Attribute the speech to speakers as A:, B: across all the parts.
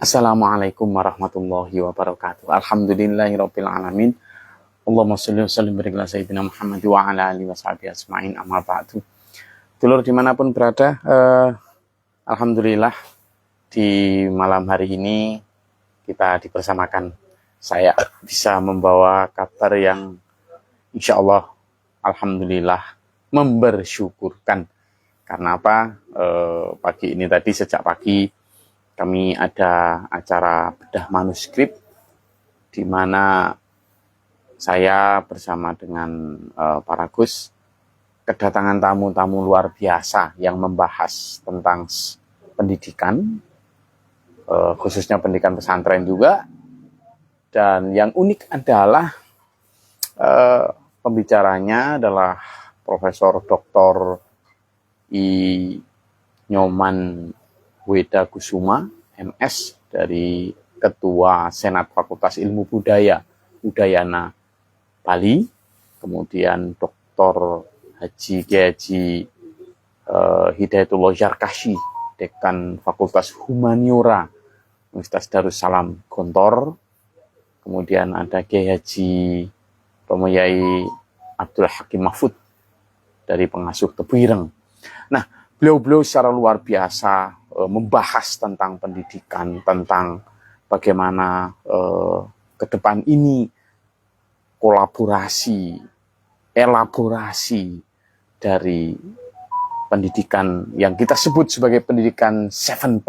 A: Assalamualaikum warahmatullahi wabarakatuh. Alhamdulillahirabbil alamin. Allahumma sholli wa sallim barik ala sayyidina Muhammad wa ala alihi washabihi ajmain. Amma ba'du. Dulur dimanapun berada, alhamdulillah di malam hari ini kita dipersamakan. Saya bisa membawa kabar yang insya Allah alhamdulillah membersyukurkan. Karena apa? Pagi ini tadi sejak pagi kami ada acara bedah manuskrip di mana saya bersama dengan para Gus kedatangan tamu-tamu luar biasa yang membahas tentang pendidikan, khususnya pendidikan pesantren juga. Dan yang unik adalah pembicaranya adalah Profesor Dr. I. Nyoman Weda Kusuma, MS, dari Ketua Senat Fakultas Ilmu Udayana Bali, kemudian Dr. Haji Hidayatullah Yarkashi, Dekan Fakultas Humaniora Universitas Darussalam Gontor, kemudian ada Kiai Haji Romoyai Abdul Hakim Mahfud dari pengasuh Tebuireng. Nah, beliau-beliau secara luar biasa membahas tentang pendidikan, tentang bagaimana ke depan ini kolaborasi, elaborasi dari pendidikan yang kita sebut sebagai pendidikan 7.0.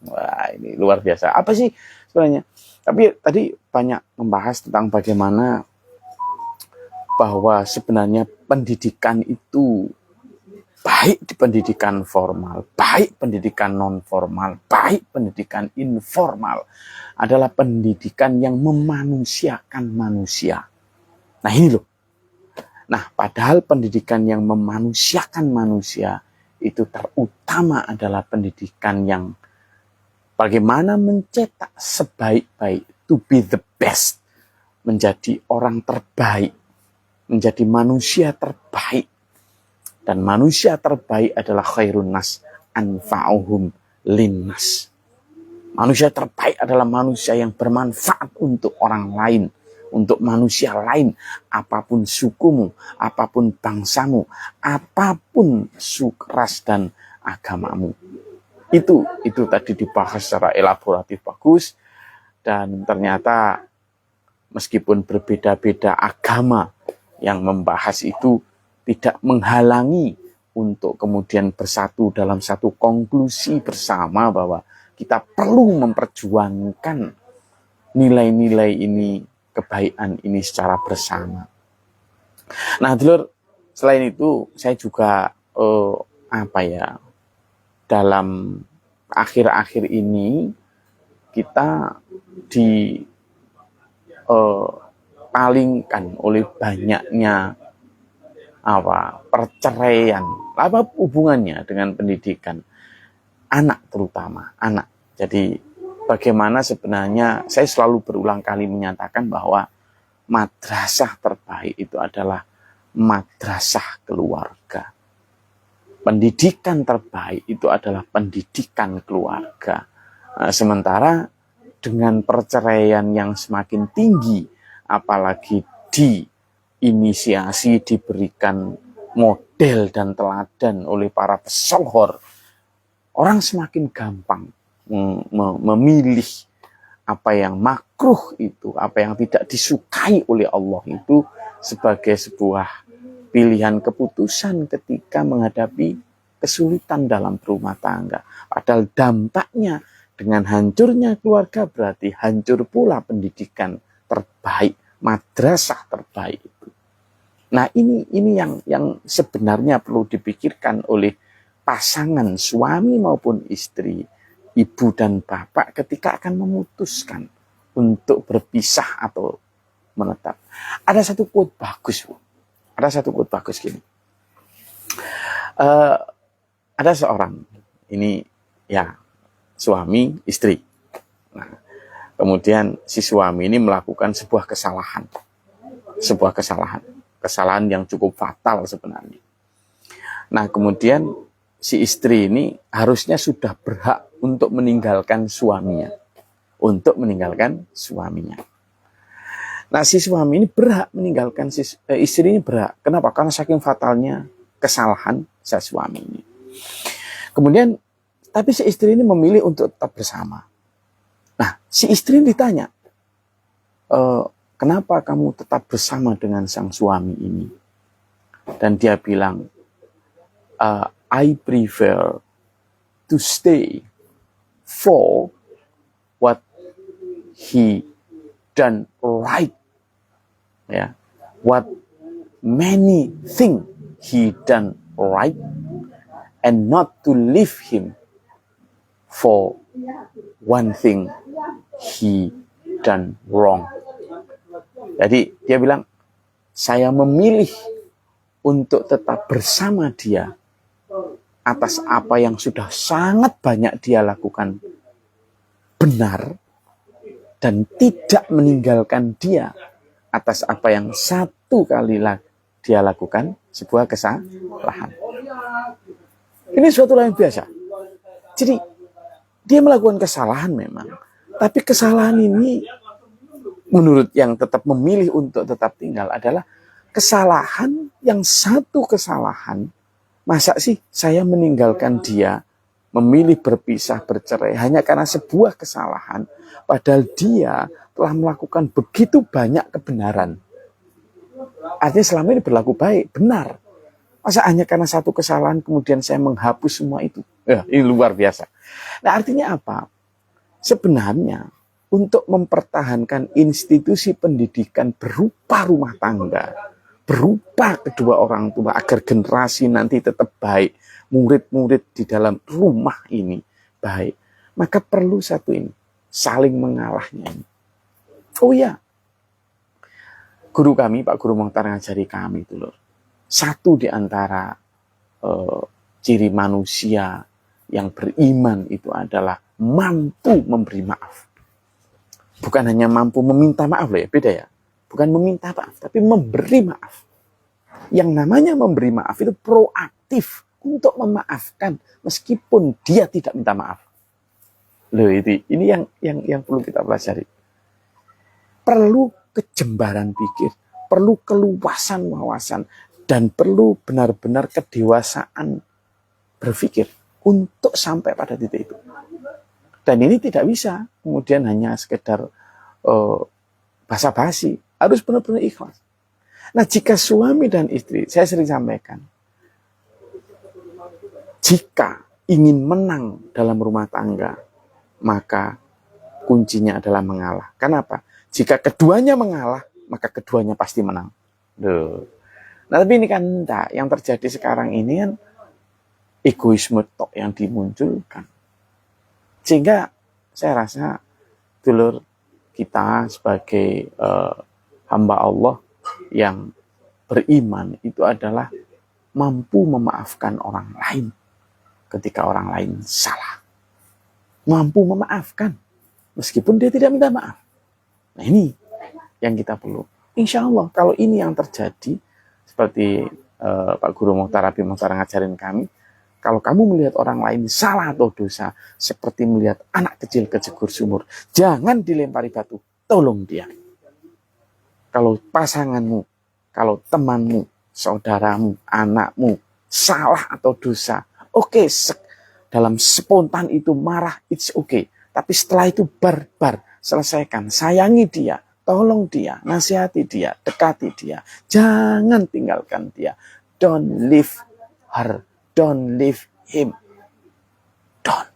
A: Wah, ini luar biasa. Apa sih sebenarnya? Tapi tadi banyak membahas tentang bagaimana bahwa sebenarnya pendidikan itu baik di pendidikan formal, baik pendidikan non-formal, baik pendidikan informal adalah pendidikan yang memanusiakan manusia. Nah ini loh. Nah padahal pendidikan yang memanusiakan manusia itu terutama adalah pendidikan yang bagaimana mencetak sebaik-baik, to be the best, menjadi orang terbaik, menjadi manusia terbaik. Dan manusia terbaik adalah khairun nas anfa'uhum linnas. Manusia terbaik adalah manusia yang bermanfaat untuk orang lain, untuk manusia lain, apapun sukumu, apapun bangsamu, apapun ras dan agamamu. Itu tadi dibahas secara elaboratif bagus, dan ternyata meskipun berbeda-beda agama yang membahas itu tidak menghalangi untuk kemudian bersatu dalam satu konklusi bersama bahwa kita perlu memperjuangkan nilai-nilai ini, kebaikan ini secara bersama. Nah, dulur, selain itu saya juga dalam akhir-akhir ini kita palingkan oleh banyaknya perceraian, apa hubungannya dengan pendidikan anak, terutama anak. Jadi bagaimana sebenarnya saya selalu berulang kali menyatakan bahwa madrasah terbaik itu adalah madrasah keluarga. Pendidikan terbaik itu adalah pendidikan keluarga. Sementara dengan perceraian yang semakin tinggi, apalagi inisiasi diberikan model dan teladan oleh para pesohor, orang semakin gampang memilih apa yang makruh itu, apa yang tidak disukai oleh Allah itu sebagai sebuah pilihan keputusan ketika menghadapi kesulitan dalam berumah tangga. Padahal dampaknya dengan hancurnya keluarga berarti hancur pula pendidikan terbaik, madrasah terbaik. Nah ini yang sebenarnya perlu dipikirkan oleh pasangan suami maupun istri, ibu dan bapak ketika akan memutuskan untuk berpisah atau menetap. Ada satu quote bagus gini. Ada seorang, ini ya suami istri. Nah, kemudian si suami ini melakukan sebuah kesalahan yang cukup fatal sebenarnya. Nah, kemudian si istri ini harusnya sudah berhak untuk meninggalkan suaminya. untuk meninggalkan suaminya. Nah, si suami ini berhak meninggalkan istri ini berhak. Kenapa? Karena saking fatalnya kesalahan si suami ini. Kemudian, tapi si istri ini memilih untuk tetap bersama. Nah, si istri ini ditanya, kenapa kamu tetap bersama dengan sang suami ini? Dan dia bilang, I prefer to stay for what he done right, ya, what many thing he done right, and not to leave him for one thing he done wrong. Jadi dia bilang, saya memilih untuk tetap bersama dia atas apa yang sudah sangat banyak dia lakukan benar, dan tidak meninggalkan dia atas apa yang satu kali dia lakukan, sebuah kesalahan. Ini suatu hal yang biasa. Jadi dia melakukan kesalahan memang, tapi kesalahan ini menurut yang tetap memilih untuk tetap tinggal adalah kesalahan yang satu kesalahan. Masa sih saya meninggalkan dia, memilih berpisah, bercerai hanya karena sebuah kesalahan, padahal dia telah melakukan begitu banyak kebenaran. Artinya selama ini berlaku baik, benar. Masa hanya karena satu kesalahan kemudian saya menghapus semua itu? Ini luar biasa. Nah, artinya apa? Sebenarnya untuk mempertahankan institusi pendidikan berupa rumah tangga, berupa kedua orang tua agar generasi nanti tetap baik, murid-murid di dalam rumah ini baik, maka perlu satu ini, saling mengalahnya ini. Oh ya, guru kami, Pak Guru Mokhtar ngajari kami itu loh, satu di antara ciri manusia yang beriman itu adalah mampu memberi maaf. Bukan hanya mampu meminta maaf loh ya, beda ya. Bukan meminta maaf, tapi memberi maaf. Yang namanya memberi maaf itu proaktif untuk memaafkan meskipun dia tidak minta maaf. Loh, ini yang perlu kita pelajari. Perlu kejembaran pikir, perlu keluasan wawasan, dan perlu benar-benar kedewasaan berpikir untuk sampai pada titik itu. Dan ini tidak bisa kemudian hanya sekedar basa-basi, harus benar-benar ikhlas. Nah, jika suami dan istri, saya sering sampaikan, jika ingin menang dalam rumah tangga, maka kuncinya adalah mengalah. Kenapa? Jika keduanya mengalah, maka keduanya pasti menang. Duh. Nah, tapi ini kan enggak. Yang terjadi sekarang ini kan egoisme tok yang dimunculkan. Sehingga saya rasa dulur kita sebagai hamba Allah yang beriman itu adalah mampu memaafkan orang lain ketika orang lain salah. Mampu memaafkan meskipun dia tidak minta maaf. Nah, ini yang kita perlu. Insya Allah kalau ini yang terjadi, seperti Pak Guru Mokhtar Abi Mokhtar ngajarin kami, kalau kamu melihat orang lain salah atau dosa, seperti melihat anak kecil kejegur sumur, jangan dilempari batu, tolong dia. Kalau pasanganmu, kalau temanmu, saudaramu, anakmu salah atau dosa, oke, dalam spontan itu marah, it's okay. Tapi setelah itu barbar, selesaikan, sayangi dia, tolong dia, nasihati dia, dekati dia, jangan tinggalkan dia. Don't leave her. Don't leave him. Don't.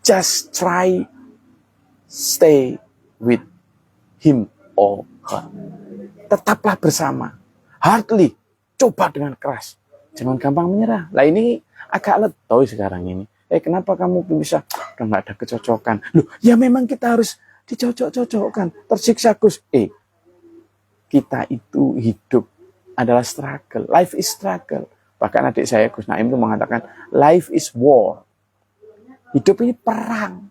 A: Just try stay with him or her. Tetaplah bersama. Hardly. Coba dengan keras. Jangan gampang menyerah. Lah ini agak letoi sekarang ini. Kenapa kamu bisa? Udah gak ada kecocokan. Loh, ya memang kita harus dicocok-cocokkan. Tersiksa Gus. Kita itu hidup adalah struggle. Life is struggle. Bahkan adik saya Gus Naim itu mengatakan life is war. Hidup ini perang.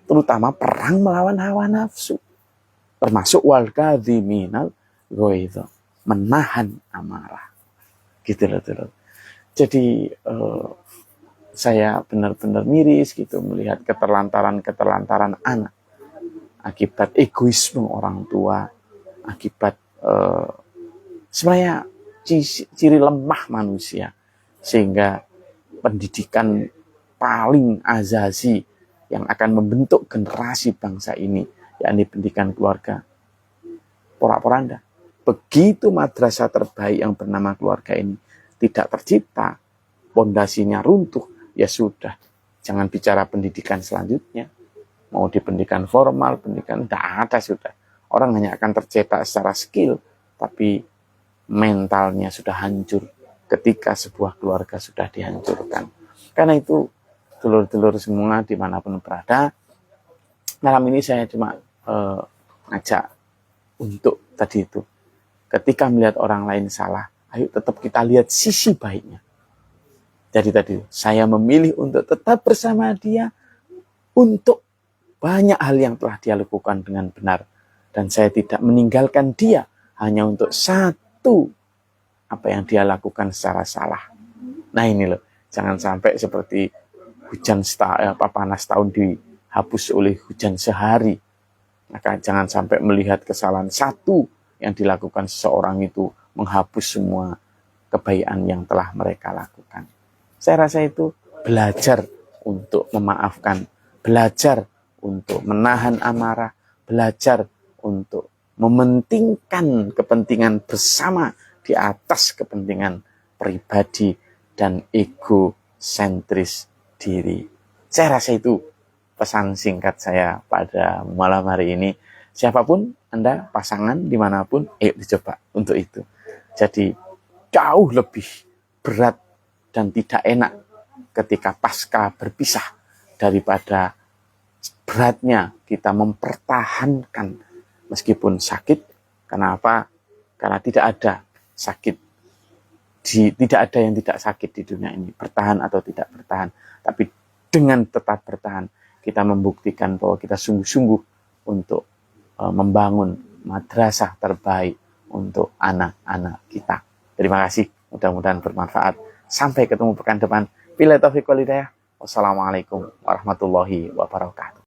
A: Terutama perang melawan hawa nafsu. Termasuk wal kadhiminal ghaidh, menahan amarah. Gitu loh. Jadi saya benar-benar miris gitu melihat keterlantaran anak akibat egoisme orang tua, akibat sebenarnya ciri lemah manusia, sehingga pendidikan paling azasi yang akan membentuk generasi bangsa ini, yakni pendidikan keluarga, porak-poranda. Begitu madrasah terbaik yang bernama keluarga ini tidak tercipta, pondasinya runtuh, ya sudah, jangan bicara pendidikan selanjutnya. Mau di pendidikan formal, pendidikan tidak ada sudah. Orang hanya akan tercetak secara skill, tapi mentalnya sudah hancur ketika sebuah keluarga sudah dihancurkan. Karena itu, dulur-dulur semua dimanapun berada, malam ini saya cuma ngajak untuk tadi itu, ketika melihat orang lain salah, ayo tetap kita lihat sisi baiknya. Jadi tadi saya memilih untuk tetap bersama dia untuk banyak hal yang telah dia lakukan dengan benar. Dan saya tidak meninggalkan dia hanya untuk satu apa yang dia lakukan secara salah. Nah ini loh, jangan sampai seperti hujan panas tahun dihapus oleh hujan sehari. Maka jangan sampai melihat kesalahan satu yang dilakukan seseorang itu menghapus semua kebaikan yang telah mereka lakukan. Saya rasa itu belajar untuk memaafkan, belajar untuk menahan amarah, belajar untuk mementingkan kepentingan bersama di atas kepentingan pribadi dan egosentris diri. Saya rasa itu pesan singkat saya pada malam hari ini. Siapapun Anda, pasangan dimanapun, dicoba untuk itu. Jadi jauh lebih berat dan tidak enak ketika pasca berpisah daripada beratnya kita mempertahankan meskipun sakit. Kenapa? Karena tidak ada sakit, tidak ada yang tidak sakit di dunia ini, bertahan atau tidak bertahan. Tapi dengan tetap bertahan, kita membuktikan bahwa kita sungguh-sungguh untuk membangun madrasah terbaik untuk anak-anak kita. Terima kasih, mudah-mudahan bermanfaat. Sampai ketemu pekan depan. Billahi taufiq wal hidayah. Wassalamualaikum warahmatullahi wabarakatuh.